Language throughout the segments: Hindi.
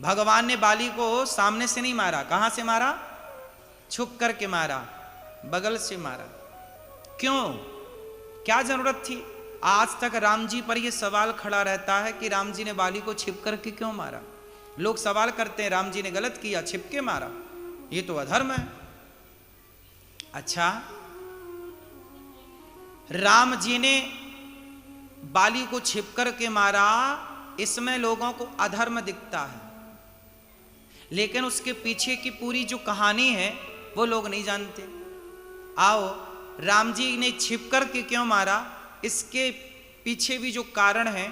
भगवान ने बाली को सामने से नहीं मारा, कहां से मारा? छुप करके मारा, बगल से मारा। क्यों? क्या जरूरत थी? आज तक राम जी पर यह सवाल खड़ा रहता है कि राम जी ने बाली को छिप करके क्यों मारा। लोग सवाल करते हैं राम जी ने गलत किया, छिप के मारा, ये तो अधर्म है। अच्छा, राम जी ने बाली को छिप करके मारा, इसमें लोगों को अधर्म दिखता है, लेकिन उसके पीछे की पूरी जो कहानी है वो लोग नहीं जानते। आओ, राम जी ने छिप करके क्यों मारा, इसके पीछे भी जो कारण है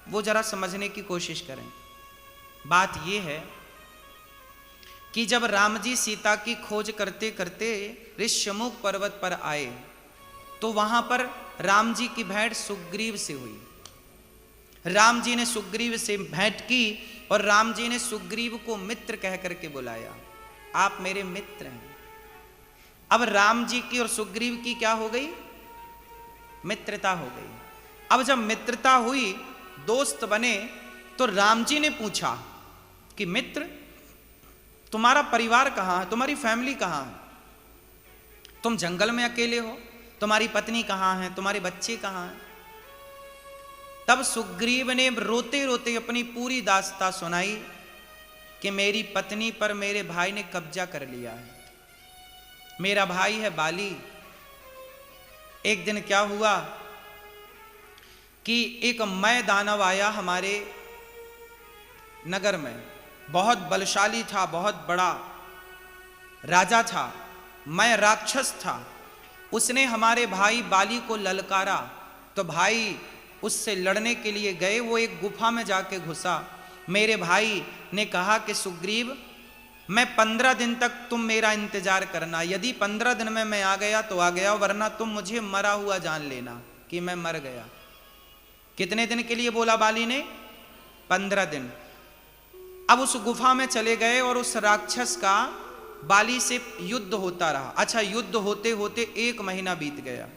वो जरा समझने की कोशिश करें। बात यह है कि जब राम जी सीता की खोज करते करते ऋष्यमुख पर्वत पर आए तो वहां पर राम जी की भेंट सुग्रीव से हुई। राम जी ने सुग्रीव से भेंट की और राम जी ने सुग्रीव को मित्र कह करके बुलाया, आप मेरे मित्र हैं। अब राम जी की और सुग्रीव की क्या हो गई? मित्रता हो गई। अब जब मित्रता हुई, दोस्त बने, तो राम जी ने पूछा कि मित्र, तुम्हारा परिवार कहां है, तुम्हारी फैमिली कहां है? तुम जंगल में अकेले हो, तुम्हारी पत्नी कहां है, तुम्हारे बच्चे कहां हैं? तब सुग्रीव ने रोते रोते अपनी पूरी दास्तां सुनाई कि मेरी पत्नी पर मेरे भाई ने कब्जा कर लिया है, मेरा भाई है बाली। एक दिन क्या हुआ कि एक मय दानव आया हमारे नगर में, बहुत बलशाली था, बहुत बड़ा राजा था, मय राक्षस था। उसने हमारे भाई बाली को ललकारा, तो भाई उससे लड़ने के लिए गए, वो एक गुफा में जाके घुसा। मेरे भाई ने कहा कि सुग्रीव, मैं 15 दिन तक तुम मेरा इंतजार करना, यदि 15 दिन में मैं आ गया तो आ गया, वरना तुम मुझे मरा हुआ जान लेना कि मैं मर गया। कितने दिन के लिए बोला बाली ने? 15 दिन। अब उस गुफा में चले गए और उस राक्षस का बाली से युद्ध होता रहा। अच्छा, युद्ध होते होते 1 महीना बीत गया।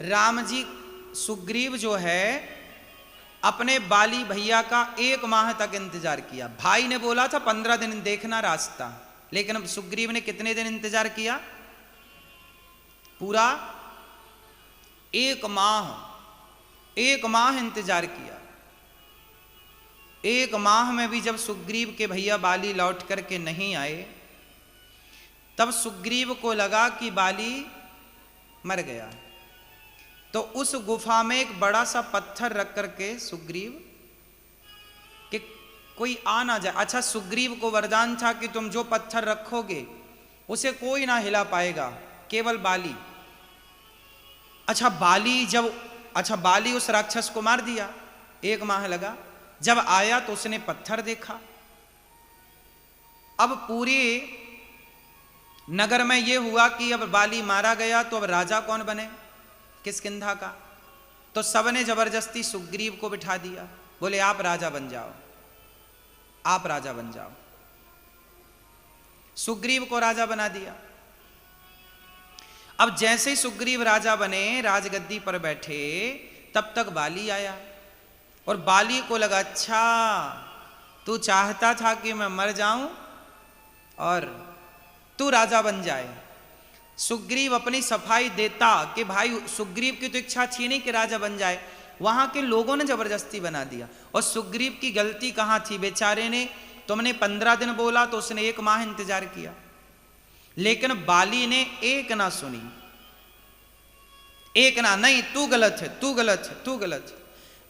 राम जी, सुग्रीव जो है अपने बाली भैया का 1 माह तक इंतजार किया। भाई ने बोला था 15 दिन देखना रास्ता, लेकिन अब सुग्रीव ने कितने दिन इंतजार किया? पूरा 1 माह। 1 माह इंतजार किया। 1 माह में भी जब सुग्रीव के भैया बाली लौट करके नहीं आए, तब सुग्रीव को लगा कि बाली मर गया। तो उस गुफा में एक बड़ा सा पत्थर रख करके सुग्रीव कि कोई आ ना जाए। अच्छा, सुग्रीव को वरदान था कि तुम जो पत्थर रखोगे उसे कोई ना हिला पाएगा, केवल बाली। अच्छा, बाली उस राक्षस को मार दिया। 1 माह लगा। जब आया तो उसने पत्थर देखा। अब पूरे नगर में यह हुआ कि अब बाली मारा गया तो अब राजा कौन बने, किष्किंधा का। तो सबने जबरदस्ती सुग्रीव को बिठा दिया, बोले आप राजा बन जाओ, आप राजा बन जाओ। सुग्रीव को राजा बना दिया। अब जैसे ही सुग्रीव राजा बने, राजगद्दी पर बैठे, तब तक बाली आया और बाली को लगा, अच्छा तू चाहता था कि मैं मर जाऊं और तू राजा बन जाए। सुग्रीव अपनी सफाई देता कि भाई सुग्रीव की तो इच्छा थी नहीं कि राजा बन जाए, वहां के लोगों ने जबरदस्ती बना दिया। और सुग्रीव की गलती कहां थी? बेचारे ने, तुमने 15 दिन बोला तो उसने 1 माह इंतजार किया, लेकिन बाली ने एक ना सुनी, एक ना, नहीं तू गलत है, तू गलत है, तू गलत है।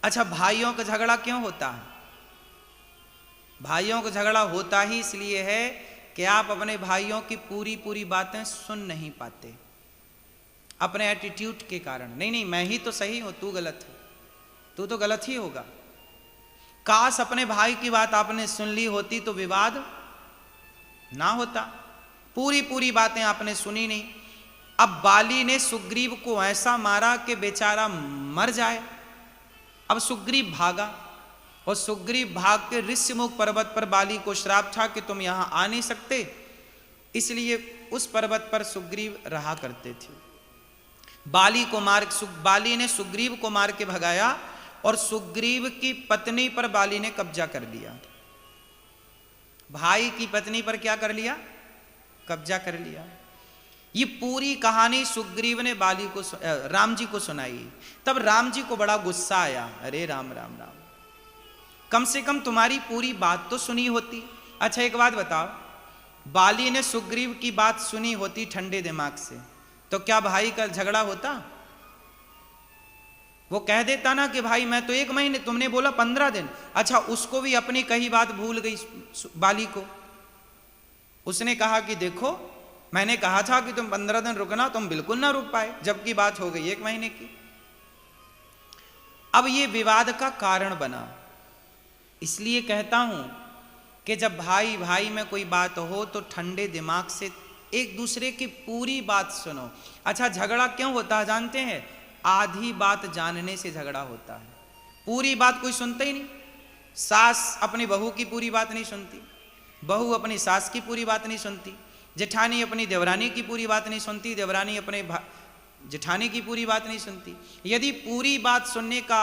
अच्छा, भाइयों का झगड़ा क्यों होता है? भाइयों का झगड़ा होता ही इसलिए है कि आप अपने भाइयों की पूरी पूरी बातें सुन नहीं पाते, अपने एटीट्यूड के कारण। नहीं नहीं, मैं ही तो सही हूं, तू गलत है, तू तो गलत ही होगा। काश अपने भाई की बात आपने सुन ली होती तो विवाद ना होता। पूरी पूरी बातें आपने सुनी नहीं। अब बाली ने सुग्रीव को ऐसा मारा कि बेचारा मर जाए। अब सुग्रीव भागा और सुग्रीव भाग के ऋष्यमुख पर्वत पर बाली को श्राप था कि तुम यहां आ नहीं सकते, इसलिए उस पर्वत पर सुग्रीव रहा करते थे। बाली ने सुग्रीव को मार के भगाया और सुग्रीव की पत्नी पर बाली ने कब्जा कर लिया। भाई की पत्नी पर क्या कर लिया? कब्जा कर लिया। ये पूरी कहानी सुग्रीव ने बाली को राम जी को सुनाई। तब राम जी को बड़ा गुस्सा आया, अरे राम राम राम, कम से कम तुम्हारी पूरी बात तो सुनी होती। अच्छा एक बात बताओ, बाली ने सुग्रीव की बात सुनी होती ठंडे दिमाग से, तो क्या भाई का झगड़ा होता? वो कह देता ना कि भाई मैं तो 1 महीने, तुमने बोला 15 दिन। अच्छा उसको भी अपनी कही बात भूल गई बाली को। उसने कहा कि देखो मैंने कहा था कि तुम 15 दिन रुकना, तुम बिल्कुल ना रुक पाए, जबकि बात हो गई 1 महीने की। अब ये विवाद का कारण बना। इसलिए कहता हूं कि जब भाई भाई में कोई बात हो तो ठंडे दिमाग से एक दूसरे की पूरी बात सुनो। अच्छा झगड़ा क्यों होता है जानते हैं? आधी बात जानने से झगड़ा होता है, पूरी बात कोई सुनता ही नहीं। सास अपनी बहू की पूरी बात नहीं सुनती, बहू अपनी सास की पूरी बात नहीं सुनती, जेठानी अपनी देवरानी की पूरी बात नहीं सुनती, देवरानी अपने जेठानी की पूरी बात नहीं सुनती। यदि पूरी बात सुनने का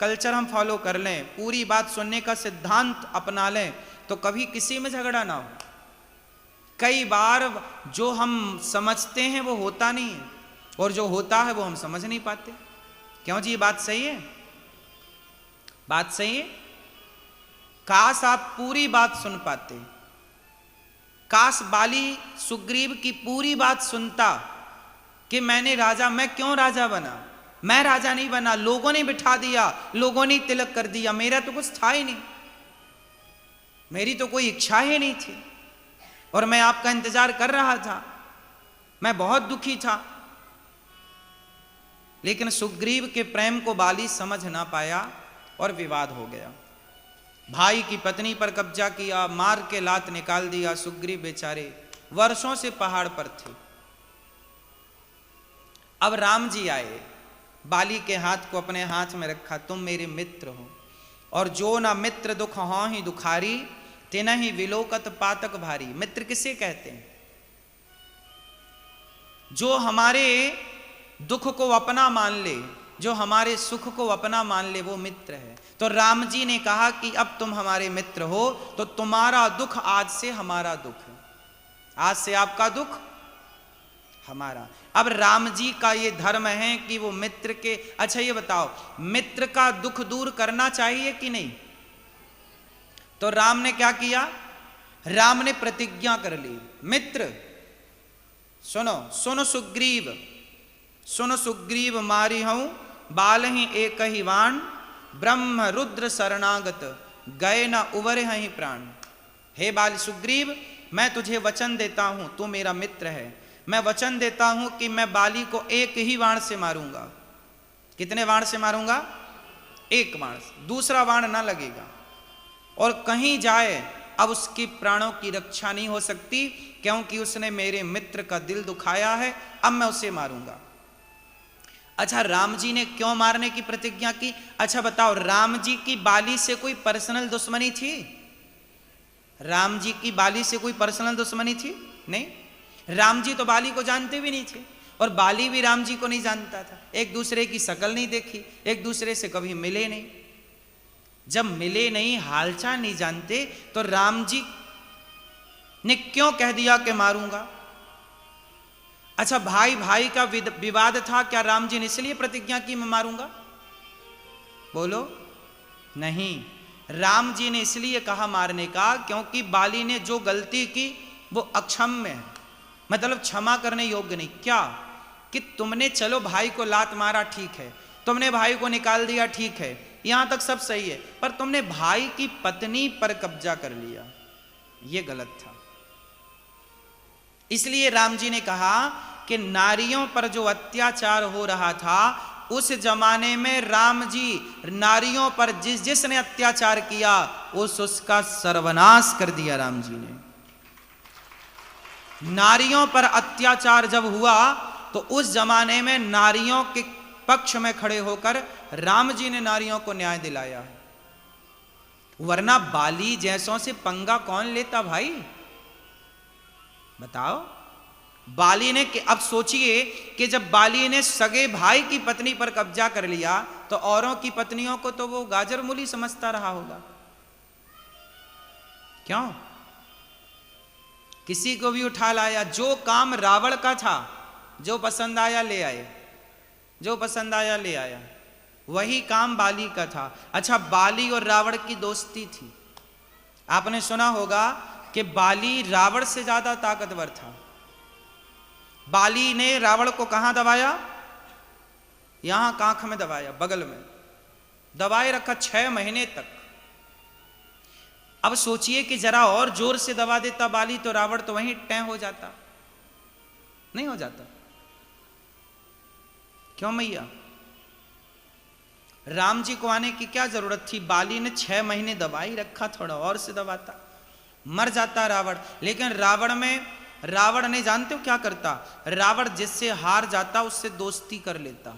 कल्चर हम फॉलो कर लें, पूरी बात सुनने का सिद्धांत अपना लें, तो कभी किसी में झगड़ा ना हो। कई बार जो हम समझते हैं वो होता नहीं है, और जो होता है वो हम समझ नहीं पाते। क्यों जी? बात सही है, बात सही है। काश आप पूरी बात सुन पाते, काश बाली सुग्रीव की पूरी बात सुनता कि मैं क्यों राजा बना, मैं राजा नहीं बना, लोगों ने बिठा दिया, लोगों ने तिलक कर दिया, मेरा तो कुछ था ही नहीं, मेरी तो कोई इच्छा ही नहीं थी, और मैं आपका इंतजार कर रहा था, मैं बहुत दुखी था। लेकिन सुग्रीव के प्रेम को बाली समझ ना पाया और विवाद हो गया। भाई की पत्नी पर कब्जा किया, मार के लात निकाल दिया। सुग्रीव बेचारे वर्षों से पहाड़ पर थे। अब राम जी आए, बाली के हाथ को अपने हाथ में रखा, तुम मेरे मित्र हो, और जो ना मित्र दुख हों ही दुखारी, तेना ही विलोकत पातक भारी। मित्र किसे कहते हैं? जो हमारे दुख को अपना मान ले, जो हमारे सुख को अपना मान ले, वो मित्र है। तो राम जी ने कहा कि अब तुम हमारे मित्र हो, तो तुम्हारा दुख आज से हमारा दुख है, आज से आपका दुख हमारा। अब राम जी का ये धर्म है कि वो मित्र के, अच्छा ये बताओ, मित्र का दुख दूर करना चाहिए कि नहीं? तो राम ने क्या किया? राम ने प्रतिज्ञा कर ली, मित्र सुनो, सुनो सुग्रीव, सुनो सुग्रीव मारी हूं बाल ही एक ही वाण, ब्रह्म रुद्र शरणागत गए न उबरे हैं प्राण। हे बाल सुग्रीव, मैं तुझे वचन देता हूं, तू मेरा मित्र है, मैं वचन देता हूं कि मैं बाली को एक ही वाण से मारूंगा। कितने वाण से मारूंगा? 1 वाण से, दूसरा वाण ना लगेगा, और कहीं जाए अब उसकी प्राणों की रक्षा नहीं हो सकती, क्योंकि उसने मेरे मित्र का दिल दुखाया है, अब मैं उसे मारूंगा। अच्छा राम जी ने क्यों मारने की प्रतिज्ञा की? अच्छा बताओ, राम जी की बाली से कोई पर्सनल दुश्मनी थी? राम जी की बाली से कोई पर्सनल दुश्मनी थी? नहीं। राम जी तो बाली को जानते भी नहीं थे, और बाली भी राम जी को नहीं जानता था, एक दूसरे की शकल नहीं देखी, एक दूसरे से कभी मिले नहीं। जब मिले नहीं, हालचाल नहीं जानते, तो राम जी ने क्यों कह दिया कि मारूंगा? अच्छा भाई भाई का विवाद था, क्या राम जी ने इसलिए प्रतिज्ञा की मैं मारूंगा? बोलो नहीं, राम जी ने इसलिए कहा मारने का क्योंकि बाली ने जो गलती की वो अक्षम्य है, मतलब क्षमा करने योग्य नहीं। क्या कि तुमने चलो भाई को लात मारा, ठीक है, तुमने भाई को निकाल दिया, ठीक है, यहां तक सब सही है, पर तुमने भाई की पत्नी पर कब्जा कर लिया, यह गलत था। इसलिए राम जी ने कहा कि नारियों पर जो अत्याचार हो रहा था, उस जमाने में राम जी नारियों पर जिसने अत्याचार किया उसका सर्वनाश कर दिया। राम जी ने नारियों पर अत्याचार जब हुआ तो उस जमाने में नारियों के पक्ष में खड़े होकर राम जी ने नारियों को न्याय दिलाया, वरना बाली जैसों से पंगा कौन लेता भाई? बताओ। बाली ने, अब सोचिए कि जब बाली ने सगे भाई की पत्नी पर कब्जा कर लिया तो औरों की पत्नियों को तो वो गाजर मूली समझता रहा होगा। क्यों? किसी को भी उठा लाया। जो काम रावण का था, जो पसंद आया ले आए, जो पसंद आया ले आया। वही काम बाली का था। अच्छा, बाली और रावण की दोस्ती थी। आपने सुना होगा कि बाली रावण से ज्यादा ताकतवर था। बाली ने रावण को कहां दबाया? यहां कांख में दबाया, बगल में दबाए रखा 6 महीने तक। अब सोचिए कि जरा और जोर से दबा देता बाली तो रावण तो वहीं टै हो जाता, नहीं हो जाता? क्यों मैया? राम जी को आने की क्या जरूरत थी? बाली ने 6 महीने दबाई रखा, थोड़ा और से दबाता मर जाता रावण। लेकिन रावण ने जानते हो क्या करता? रावण जिससे हार जाता उससे दोस्ती कर लेता।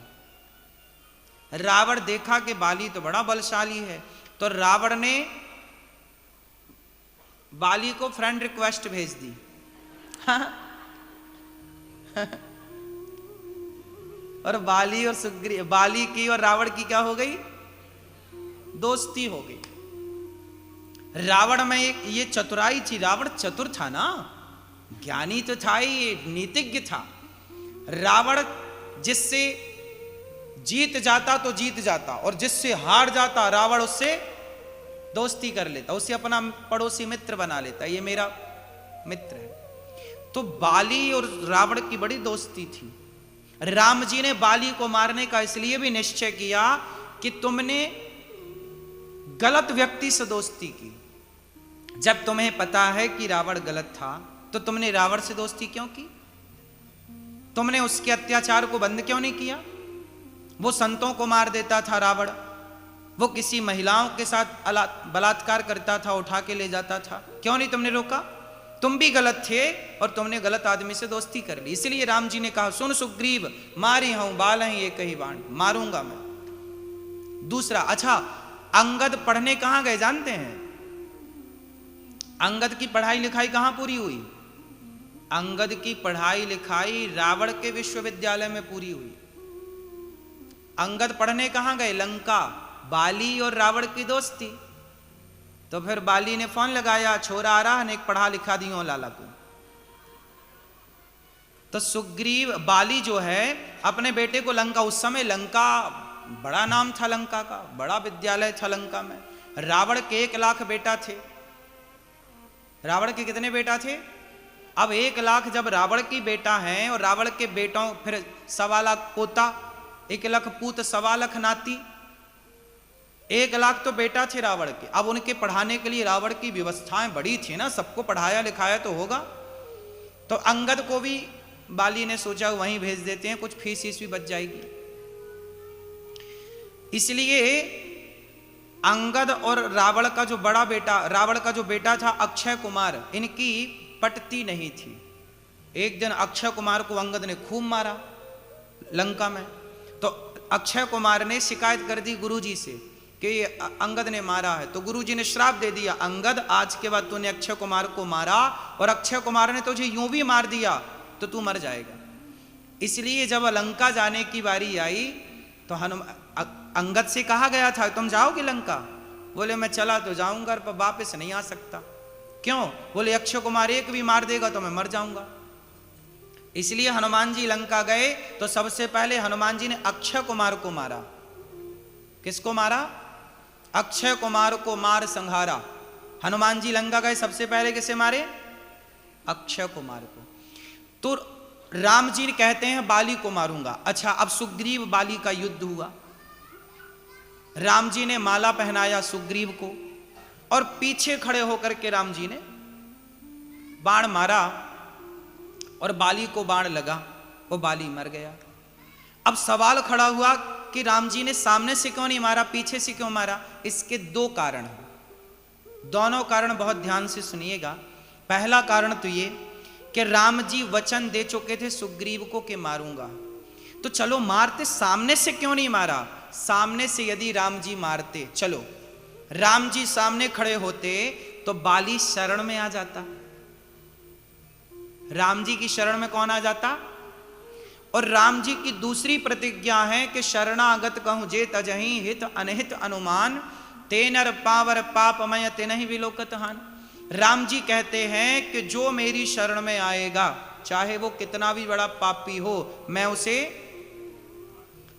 रावण देखा कि बाली तो बड़ा बलशाली है, तो रावण ने बाली को फ्रेंड रिक्वेस्ट भेज दी। और बाली और सुग्रीव, बाली की और रावण की क्या हो गई? दोस्ती हो गई। रावण में ये चतुराई थी। रावण चतुर था ना, ज्ञानी तो था ही, नीतिज्ञ था। रावण जिससे जीत जाता तो जीत जाता, और जिससे हार जाता रावण उससे दोस्ती कर लेता, उसे अपना पड़ोसी मित्र बना लेता, ये मेरा मित्र है। तो बाली और रावण की बड़ी दोस्ती थी। राम जी ने बाली को मारने का इसलिए भी निश्चय किया कि तुमने गलत व्यक्ति से दोस्ती की। जब तुम्हें पता है कि रावण गलत था तो तुमने रावण से दोस्ती क्यों की? तुमने उसके अत्याचार को बंद क्यों नहीं किया? वो संतों को मार देता था रावण, वो किसी महिलाओं के साथ बलात्कार करता था, उठा के ले जाता था, क्यों नहीं तुमने रोका? तुम भी गलत थे और तुमने गलत आदमी से दोस्ती कर ली। इसलिए राम जी ने कहा, सुन सुग्रीव, मारी हूं बाल हैं ये कही बाण, मारूंगा मैं। दूसरा, अच्छा, अंगद पढ़ने कहां गए जानते हैं? अंगद की पढ़ाई लिखाई कहां पूरी हुई? अंगद की पढ़ाई लिखाई रावण के विश्वविद्यालय में पूरी हुई। अंगद पढ़ने कहां गए? लंका। बाली और रावण की दोस्ती। तो फिर बाली ने फोन लगाया, छोरा आ रहा है, एक पढ़ा लिखा दियो लाला को। तो सुग्रीव, बाली जो है अपने बेटे को लंका, उस समय लंका बड़ा नाम था, लंका का बड़ा विद्यालय था लंका में। रावण के 1 लाख बेटा थे। रावण के कितने बेटा थे? अब 1 लाख जब रावण की बेटा हैं, और रावण के बेटों फिर 1.25 लाख पोता, 1 लाख पूत, 1.25 लाख नाती, 1 लाख तो बेटा थे रावण के। अब उनके पढ़ाने के लिए रावण की व्यवस्थाएं बड़ी थी ना, सबको पढ़ाया लिखाया तो होगा। तो अंगद को भी बाली ने सोचा वहीं भेज देते हैं, कुछ फीस भी बच जाएगी। इसलिए अंगद और रावण का जो बड़ा बेटा, रावण का जो बेटा था अक्षय कुमार, इनकी पटती नहीं थी। एक दिन अक्षय कुमार को अंगद ने खूब मारा लंका में। तो अक्षय कुमार ने शिकायत कर दी गुरुजी से कि अंगद ने मारा है। तो गुरुजी ने श्राप दे दिया, अंगद आज के बाद तूने अक्षय कुमार को मारा और अक्षय कुमार ने तुझे यूं भी मार दिया तो तू मर जाएगा। इसलिए जब लंका जाने की बारी आई तो अंगद से कहा गया था, तुम जाओगे लंका? बोले मैं चला तो जाऊंगा पर वापस नहीं आ सकता। क्यों? बोले अक्षय कुमार एक भी मार देगा तो मैं मर जाऊंगा। इसलिए हनुमान जी लंका गए तो सबसे पहले हनुमान जी ने अक्षय कुमार को मारा। किसको मारा? अक्षय कुमार को मार संहारा। हनुमान जी लंका गए, सबसे पहले किसे मारे? अक्षय कुमार को। तो राम जी कहते हैं बाली को मारूंगा। अच्छा, अब सुग्रीव बाली का युद्ध हुआ। राम जी ने माला पहनाया सुग्रीव को और पीछे खड़े होकर के राम जी ने बाण मारा और बाली को बाण लगा, वो बाली मर गया। अब सवाल खड़ा हुआ कि राम जी ने सामने से क्यों नहीं मारा, पीछे से क्यों मारा? इसके 2 कारण हैं। दोनों कारण बहुत ध्यान से सुनिएगा। पहला कारण तो ये कि राम जी वचन दे चुके थे सुग्रीव को कि मारूंगा, तो चलो मारते, सामने से क्यों नहीं मारा? सामने से यदि राम जी मारते, चलो राम जी सामने खड़े होते तो बाली शरण में आ जाता। राम जी की शरण में कौन आ जाता? और राम जी की दूसरी प्रतिज्ञा है कि शरणागत कहूं जे तजहि हित अनहित अनुमान, तेनर पावर पापमय तेनहि विलोकत हान। राम जी कहते हैं कि जो मेरी शरण में आएगा, चाहे वो कितना भी बड़ा पापी हो, मैं उसे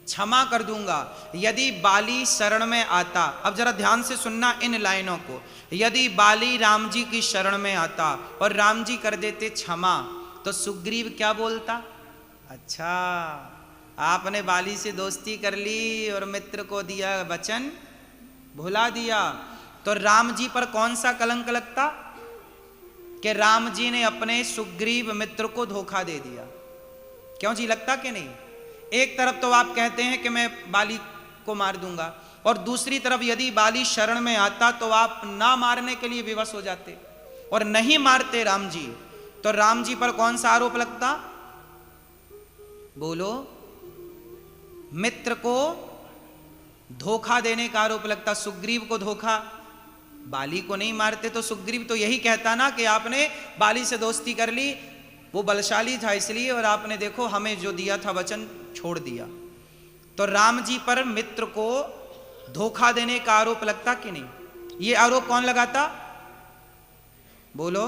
क्षमा कर दूंगा। यदि बाली शरण में आता, अब जरा ध्यान से सुनना इन लाइनों को, यदि बाली राम जी की शरण में आता और राम जी कर देते क्षमा, तो सुग्रीव क्या बोलता? अच्छा, आपने बाली से दोस्ती कर ली और मित्र को दिया वचन भुला दिया, तो राम जी पर कौन सा कलंक लगता कि राम जी ने अपने सुग्रीव मित्र को धोखा दे दिया। क्यों जी, लगता कि नहीं? एक तरफ तो आप कहते हैं कि मैं बाली को मार दूंगा, और दूसरी तरफ यदि बाली शरण में आता तो आप ना मारने के लिए विवश हो जाते और नहीं मारते राम जी, तो राम जी पर कौन सा आरोप लगता? बोलो। मित्र को धोखा देने का आरोप लगता। सुग्रीव को धोखा, बाली को नहीं मारते तो सुग्रीव तो यही कहता ना कि आपने बाली से दोस्ती कर ली, वो बलशाली था इसलिए, और आपने देखो हमें जो दिया था वचन छोड़ दिया। तो राम जी पर मित्र को धोखा देने का आरोप लगता कि नहीं? ये आरोप कौन लगाता? बोलो,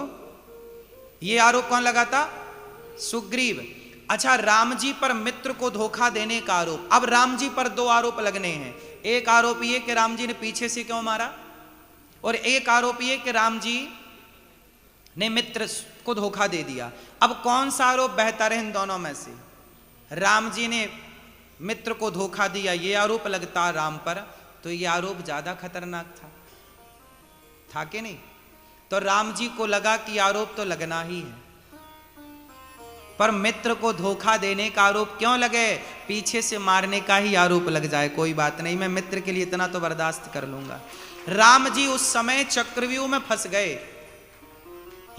ये आरोप कौन लगाता? सुग्रीव। अच्छा, राम जी पर मित्र को धोखा देने का आरोप। अब राम जी पर दो आरोप लगने हैं। एक आरोप ये कि राम जी ने पीछे से क्यों मारा, और एक आरोप ये कि राम जी ने मित्र को धोखा दे दिया। अब कौन सा आरोप बेहतर है इन दोनों में से? राम जी ने मित्र को धोखा दिया, ये आरोप लगता राम पर, तो ये आरोप ज्यादा खतरनाक था कि नहीं? तो राम जी को लगा कि आरोप तो लगना ही है, पर मित्र को धोखा देने का आरोप क्यों लगे? पीछे से मारने का ही आरोप लग जाए, कोई बात नहीं, मैं मित्र के लिए इतना तो बर्दाश्त कर लूंगा। राम जी उस समय चक्रव्यूह में फंस गए।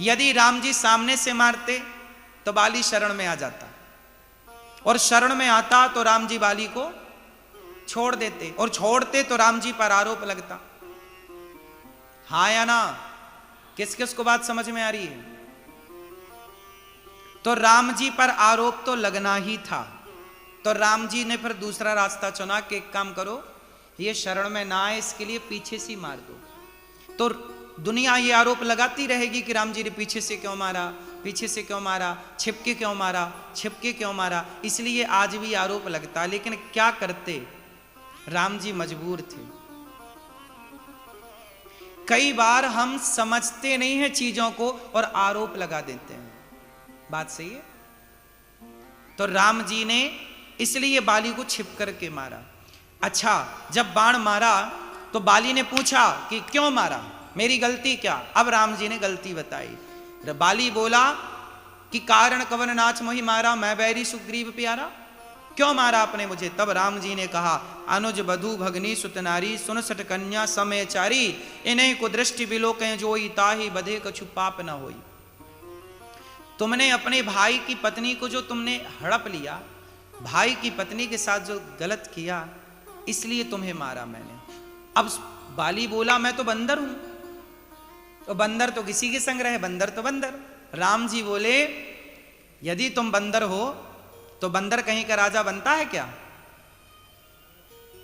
यदि राम जी सामने से मारते तो बाली शरण में आ जाता, और शरण में आता तो राम जी बाली को छोड़ देते, और छोड़ते तो राम जी पर आरोप लगता। हाँ या ना? किस किस को बात समझ में आ रही है? तो राम जी पर आरोप तो लगना ही था, तो राम जी ने फिर दूसरा रास्ता चुना कि एक काम करो, ये शरण में ना आए इसके लिए पीछे से मार दो। तो दुनिया ये आरोप लगाती रहेगी कि राम जी ने पीछे से क्यों मारा, पीछे से क्यों मारा, छिपके क्यों मारा, छिपके क्यों मारा, इसलिए आज भी आरोप लगता। लेकिन क्या करते, राम जी मजबूर थे। कई बार हम समझते नहीं हैं चीजों को और आरोप लगा देते हैं। बात सही है? तो राम जी ने इसलिए बाली को छिप करके मारा। अच्छा, जब बाण मारा तो बाली ने पूछा कि क्यों मारा, मेरी गलती क्या? अब राम जी ने गलती बताई। बाली बोला कि कारण कवन नाच मोहि मारा, मैं बैरी सुग्रीव प्यारा, क्यों मारा आपने मुझे? तब राम जी ने कहा, अनुज बधु भगनी सुतनारी, सुन सट कन्या समय चारी, इन्हें को दृष्टि बिलोकें जोई, ताहि बधे कछु पाप न होई। तुमने अपने भाई की पत्नी को जो तुमने हड़प लिया, भाई की पत्नी के साथ जो गलत किया, इसलिए तुम्हें मारा मैंने। अब बाली बोला मैं तो बंदर हूं, तो बंदर तो किसी के संग रहे, बंदर तो बंदर। राम जी बोले यदि तुम बंदर हो तो बंदर कहीं का राजा बनता है क्या?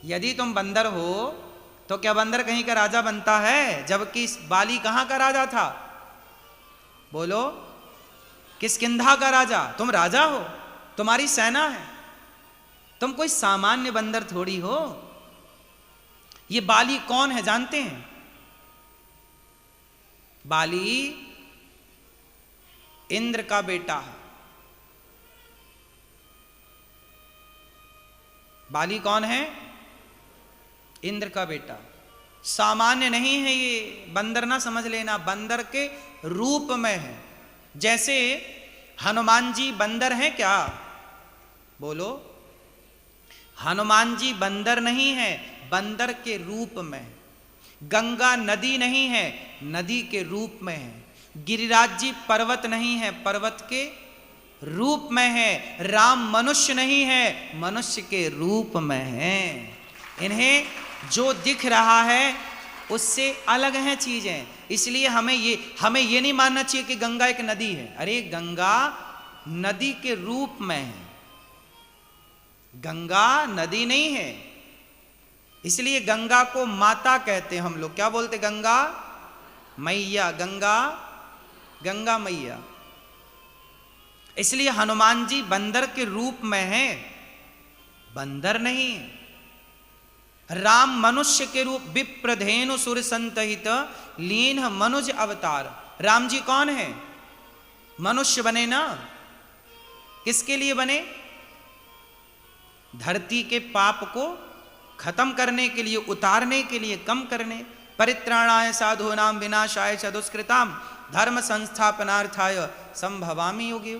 यदि तुम बंदर हो तो क्या बंदर कहीं का राजा बनता है? जबकि बाली कहां का राजा था? बोलो, किष्किंधा का राजा। तुम राजा हो, तुम्हारी सेना है, तुम कोई सामान्य बंदर थोड़ी हो। ये बाली कौन है जानते हैं? बाली इंद्र का बेटा है। बाली कौन है? इंद्र का बेटा। सामान्य नहीं है ये, बंदर ना समझ लेना, बंदर के रूप में है। जैसे हनुमान जी बंदर हैं क्या? बोलो, हनुमान जी बंदर नहीं है, बंदर के रूप में। गंगा नदी नहीं है, नदी के रूप में है। गिरिराज जी पर्वत नहीं है, पर्वत के रूप में है। राम मनुष्य नहीं है, मनुष्य के रूप में है। इन्हें जो दिख रहा है उससे अलग हैं चीजें। इसलिए हमें ये नहीं मानना चाहिए कि गंगा एक नदी है। अरे गंगा नदी के रूप में है, गंगा नदी नहीं है। इसलिए गंगा को माता कहते हैं हम लोग। क्या बोलते? गंगा मैया गंगा, गंगा मैया। इसलिए हनुमान जी बंदर के रूप में हैं, बंदर नहीं। राम मनुष्य के रूप, विप्रधेनु सुर संतहित लीन मनुज अवतार। राम जी कौन है? मनुष्य बने ना। किसके लिए बने? धरती के पाप को खत्म करने के लिए, उतारने के लिए, कम करने। परित्राणाय साधूनां विनाशाय च दुष्कृतां धर्म संस्थापनार्थाय संभवामि युगे।